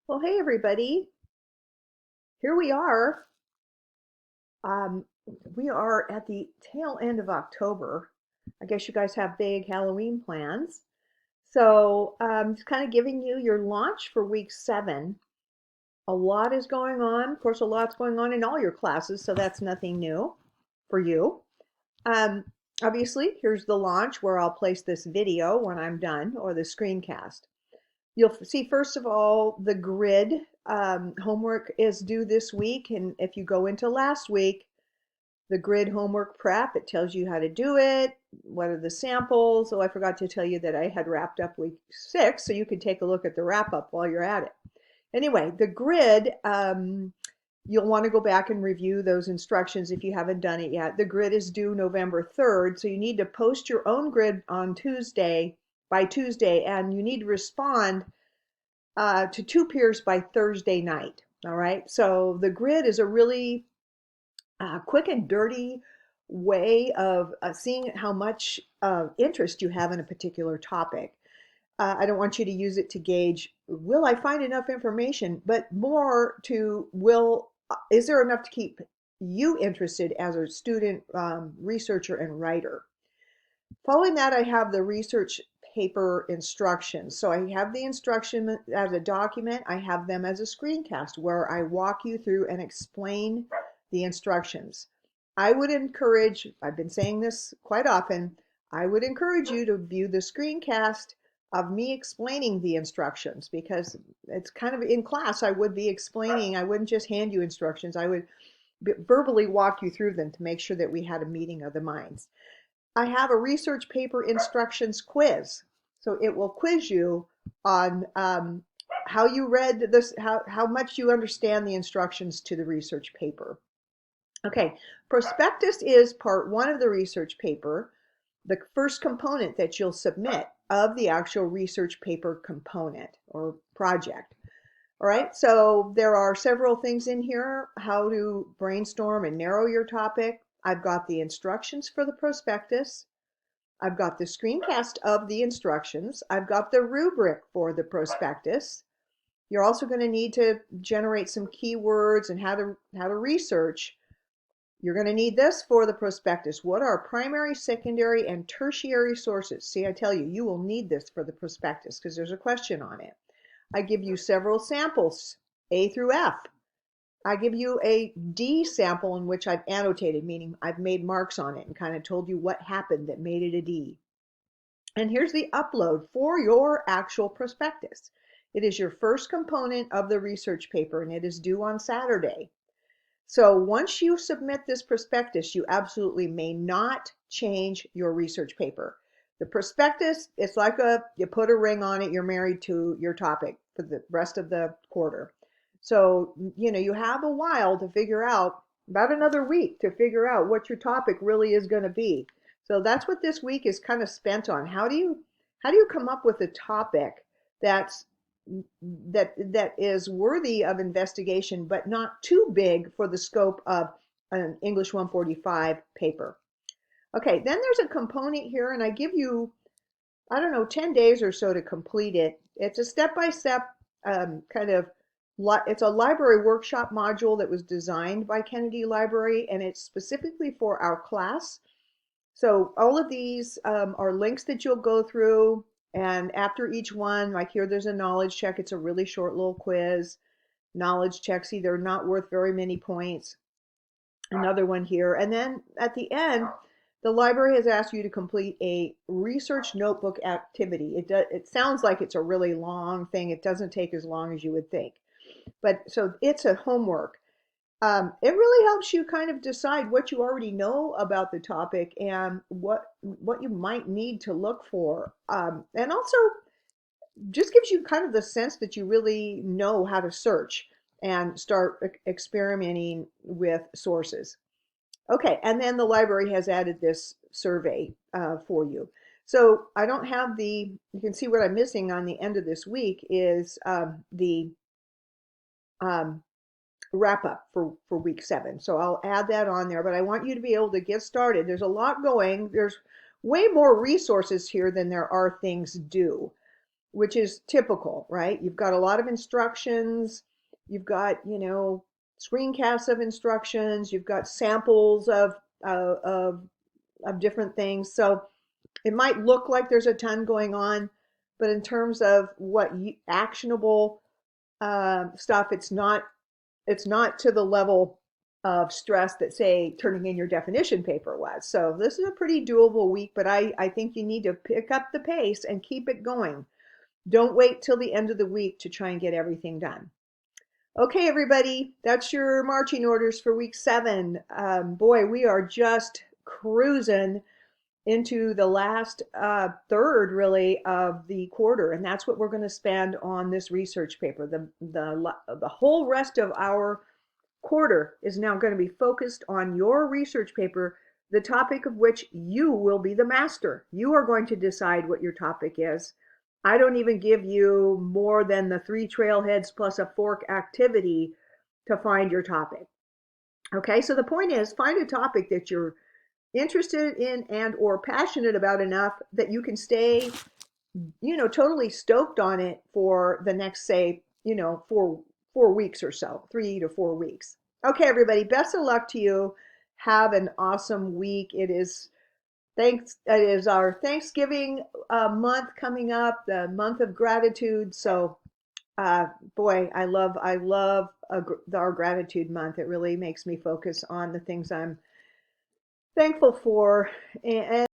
Well, hey everybody. Here we are. Um, we are at the tail end of October. I guess you guys have big Halloween plans. So, just kind of giving you your launch for week 7. A lot is going on. Of course, a lot's going on in all your classes, so that's nothing new for you. Um, Obviously, here's the launch where I'll place this video when I'm done, or the screencast. You'll see, first of all, the grid homework is due this week. And if you go into last week, the grid homework prep, it tells you how to do it, what are the samples. Oh, I forgot to tell you that I had wrapped up week 6, so you can take a look at the wrap up while you're at it. Anyway, the grid, you'll want to go back and review those instructions if you haven't done it yet. The grid is due November 3rd, so you need to post your own grid on by Tuesday, and you need to respond to 2 peers by Thursday night. All right. So the grid is a really quick and dirty way of seeing how much interest you have in a particular topic. I don't want you to use it to gauge, will I find enough information, but more to, is there enough to keep you interested as a student, researcher, and writer? Following that, I have the research paper instructions. So I have the instruction as a document. I have them as a screencast where I walk you through and explain the instructions. I would encourage, I've been saying this quite often, I would encourage you to view the screencast of me explaining the instructions, because it's kind of in class. I would be explaining, I wouldn't just hand you instructions. I would verbally walk you through them to make sure that we had a meeting of the minds. I have a research paper instructions quiz. So it will quiz you on how you read this, how much you understand the instructions to the research paper. Okay, prospectus is part 1 of the research paper, the first component that you'll submit of the actual research paper component or project. All right, so there are several things in here, how to brainstorm and narrow your topic. I've got the instructions for the prospectus. I've got the screencast of the instructions. I've got the rubric for the prospectus. You're also going to need to generate some keywords and how to research. You're going to need this for the prospectus. What are primary, secondary, and tertiary sources? See, I tell you, you will need this for the prospectus because there's a question on it. I give you several samples, A through F. I give you a D sample in which I've annotated, meaning I've made marks on it and kind of told you what happened that made it a D. And here's the upload for your actual prospectus. It is your first component of the research paper, and it is due on Saturday. So once you submit this prospectus, you absolutely may not change your research paper. The prospectus, it's like you put a ring on it, you're married to your topic for the rest of the quarter. So, you have a while to figure out, about another week to figure out what your topic really is going to be. So that's what this week is kind of spent on. How do you come up with a topic that's that is worthy of investigation, but not too big for the scope of an English 145 paper? Okay, then there's a component here, and I give you, I don't know, 10 days or so to complete it. It's a step-by-step kind of, it's a library workshop module that was designed by Kennedy Library, and it's specifically for our class. So all of these are links that you'll go through, and after each one, like here, there's a knowledge check. It's a really short little quiz. Knowledge checks, either not worth very many points. Another one here. And then at the end, the library has asked you to complete a research notebook activity. It sounds like it's a really long thing. It doesn't take as long as you would think. But so it's a homework. It really helps you kind of decide what you already know about the topic and what you might need to look for. And also just gives you kind of the sense that you really know how to search and start experimenting with sources. Okay, and then the library has added this survey for you. So I don't have you can see what I'm missing on the end of this week is the um, wrap up for week 7. So I'll add that on there, but I want you to be able to get started. There's a lot going. There's way more resources here than there are things due. which is typical, right? You've got a lot of instructions, you've got, screencasts of instructions, you've got samples uh, of of different things. So it might look like there's a ton going on, but in terms of actionable stuff, it's not to the level of stress that, say, turning in your definition paper was. So this is a pretty doable week, but I think you need to pick up the pace and keep it going. Don't wait till the end of the week to try and get everything done. Okay, everybody, that's your marching orders for week 7. Boy, we are just cruising into the last third, really, of the quarter, and that's what we're going to spend on this research paper. The whole rest of our quarter is now going to be focused on your research paper, the topic of which you will be the master. You are going to decide what your topic is. I don't even give you more than the 3 trailheads plus a fork activity to find your topic. Okay, so the point is, find a topic that you're interested in and or passionate about enough that you can stay, totally stoked on it for the next, say, 4 weeks or so, 3 to 4 weeks. Okay, everybody, best of luck to you. Have an awesome week. It is our Thanksgiving month coming up, the month of gratitude. So, boy, I love our gratitude month. It really makes me focus on the things I'm thankful for, and